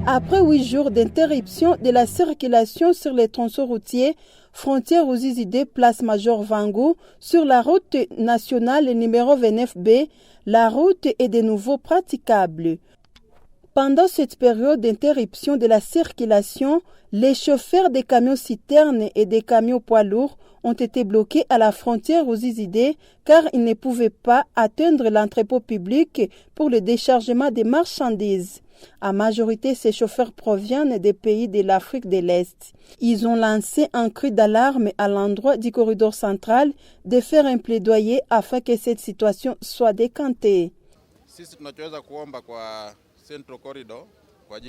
Après 8 jours d'interruption de la circulation sur les tronçons routiers, frontière aux Izidé, place Major Vango, sur la route nationale numéro 29B, la route est de nouveau praticable. Pendant cette période d'interruption de la circulation, les chauffeurs des camions citernes et des camions poids lourds ont été bloqués à la frontière aux Izidé car ils ne pouvaient pas atteindre l'entrepôt public pour le déchargement des marchandises. En majorité, ces chauffeurs proviennent des pays de l'Afrique de l'Est. Ils ont lancé un cri d'alarme à l'endroit du corridor central de faire un plaidoyer afin que cette situation soit décantée.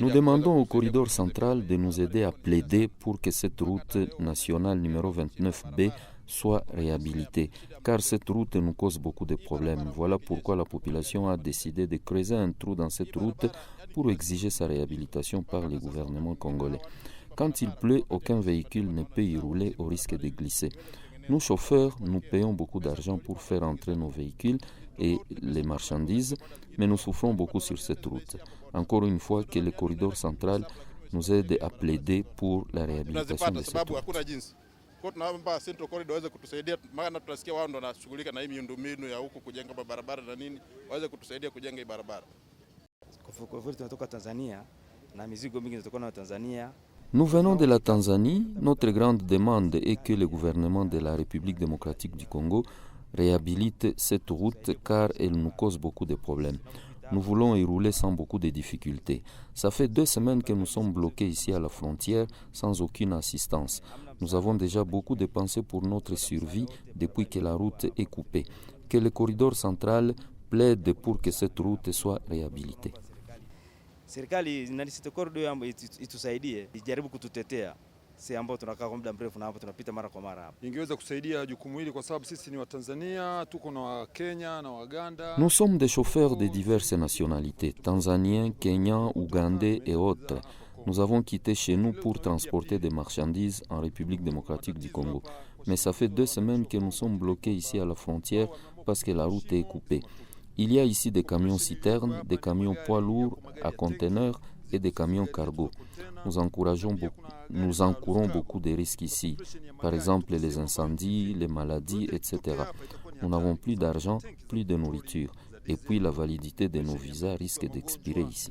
Nous demandons au corridor central de nous aider à plaider pour que cette route nationale numéro 29B soit réhabilitée, car cette route nous cause beaucoup de problèmes. Voilà pourquoi la population a décidé de creuser un trou dans cette route pour exiger sa réhabilitation par le gouvernement congolais. Quand il pleut, aucun véhicule ne peut y rouler au risque de glisser. Nous, chauffeurs, nous payons beaucoup d'argent pour faire entrer nos véhicules et les marchandises, mais nous souffrons beaucoup sur cette route. Encore une fois, que le corridor central nous aide à plaider pour la réhabilitation de cette route. Nous venons de la Tanzanie. Notre grande demande est que le gouvernement de la République démocratique du Congo réhabilite cette route car elle nous cause beaucoup de problèmes. Nous voulons y rouler sans beaucoup de difficultés. Ça fait 2 semaines que nous sommes bloqués ici à la frontière sans aucune assistance. Nous avons déjà beaucoup dépensé pour notre survie depuis que la route est coupée. Que le corridor central plaide pour que cette route soit réhabilitée. Nous sommes des chauffeurs de diverses nationalités, tanzaniens, kenyans, ougandais et autres. Nous avons quitté chez nous pour transporter des marchandises en République démocratique du Congo. Mais ça fait 2 semaines que nous sommes bloqués ici à la frontière parce que la route est coupée. Il y a ici des camions citernes, des camions poids lourds à conteneurs et des camions cargo. Nous encourons beaucoup de risques ici, par exemple les incendies, les maladies, etc. Nous n'avons plus d'argent, plus de nourriture, et puis la validité de nos visas risque d'expirer ici.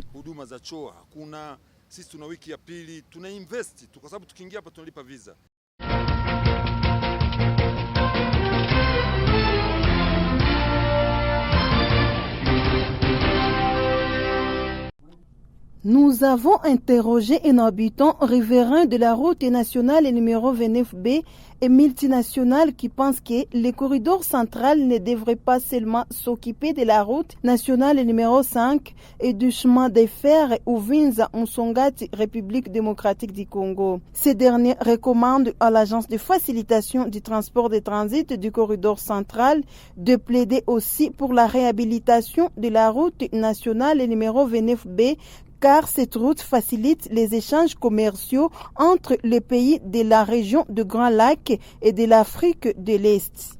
Nous avons interrogé un habitant riverain de la route nationale numéro 29B et multinationale qui pense que le corridor central ne devrait pas seulement s'occuper de la route nationale numéro 5 et du chemin de fer Uvinza-Msongati, République démocratique du Congo. Ces derniers recommandent à l'agence de facilitation du transport de transit du corridor central de plaider aussi pour la réhabilitation de la route nationale numéro 29B car cette route facilite les échanges commerciaux entre les pays de la région de Grand Lac et de l'Afrique de l'Est.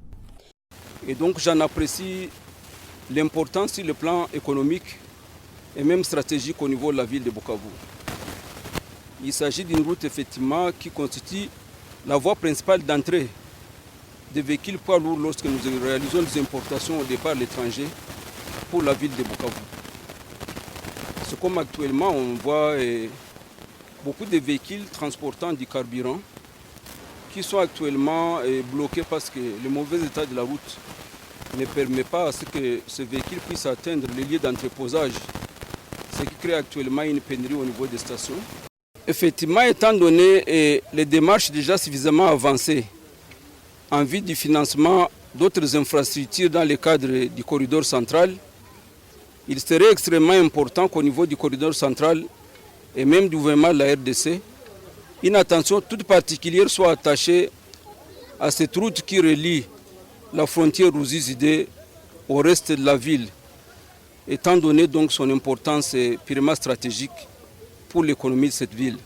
Et donc j'en apprécie l'importance sur le plan économique et même stratégique au niveau de la ville de Bukavu. Il s'agit d'une route effectivement qui constitue la voie principale d'entrée des véhicules poids lourds lorsque nous réalisons des importations au départ de l'étranger pour la ville de Bukavu. C'est comme actuellement on voit beaucoup de véhicules transportant du carburant qui sont actuellement bloqués parce que le mauvais état de la route ne permet pas à ce que ce véhicule puisse atteindre les lieux d'entreposage, ce qui crée actuellement une pénurie au niveau des stations. Effectivement, étant donné les démarches déjà suffisamment avancées en vue du financement d'autres infrastructures dans le cadre du corridor central, il serait extrêmement important qu'au niveau du corridor central et même du gouvernement de la RDC, une attention toute particulière soit attachée à cette route qui relie la frontière Ruzizi au reste de la ville, étant donné donc son importance purement stratégique pour l'économie de cette ville.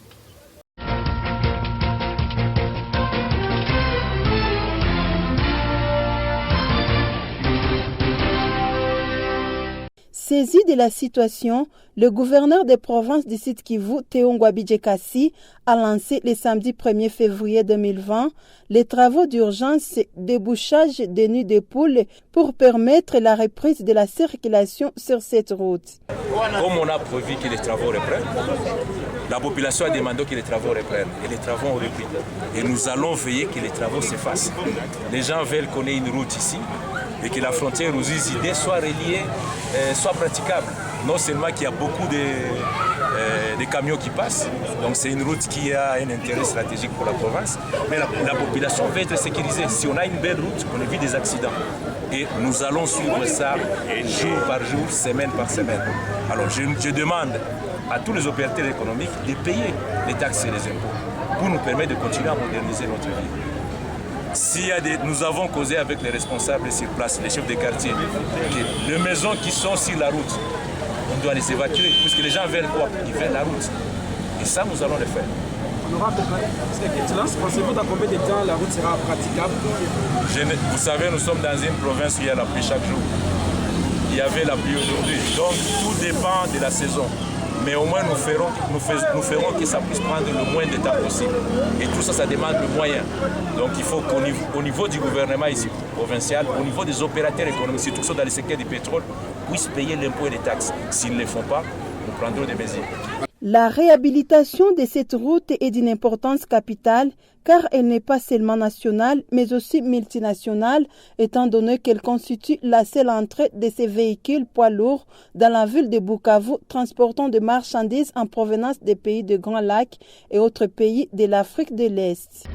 Saisi de la situation, le gouverneur des provinces du Sud Kivu, Théo Ngouabi-Djekassi, a lancé le samedi 1er février 2020 les travaux d'urgence débouchage des nids de poules pour permettre la reprise de la circulation sur cette route. Comme on a prévu que les travaux reprennent, la population a demandé que les travaux reprennent et les travaux ont repris. Et nous allons veiller que les travaux se fassent. Les gens veulent qu'on ait une route ici et que la frontière aux idées soit reliée, soit praticable. Non seulement qu'il y a beaucoup de camions qui passent, donc c'est une route qui a un intérêt stratégique pour la province, mais la population va être sécurisée. Si on a une belle route, on évite des accidents. Et nous allons suivre ça jour par jour, semaine par semaine. Alors je demande à tous les opérateurs économiques de payer les taxes et les impôts pour nous permettre de continuer à moderniser notre ville. Nous avons causé avec les responsables sur place, les chefs de quartier, les maisons qui sont sur la route, on doit les évacuer, puisque les gens veulent quoi? Ils veulent la route. Et ça, nous allons le faire. Pensez-vous dans combien de temps la route sera praticable? Vous savez, nous sommes dans une province où il y a la pluie chaque jour. Il y avait la pluie aujourd'hui. Donc tout dépend de la saison. Mais au moins nous ferons que ça puisse prendre le moins de temps possible. Et tout ça, ça demande le moyen. Donc il faut qu'au niveau du gouvernement ici provincial, au niveau des opérateurs économiques, surtout ceux dans le secteur du pétrole, puissent payer l'impôt et les taxes. S'ils ne le font pas, nous prendrons des mesures. La réhabilitation de cette route est d'une importance capitale car elle n'est pas seulement nationale mais aussi multinationale étant donné qu'elle constitue la seule entrée de ces véhicules poids lourds dans la ville de Bukavu transportant des marchandises en provenance des pays de Grand Lac et autres pays de l'Afrique de l'Est.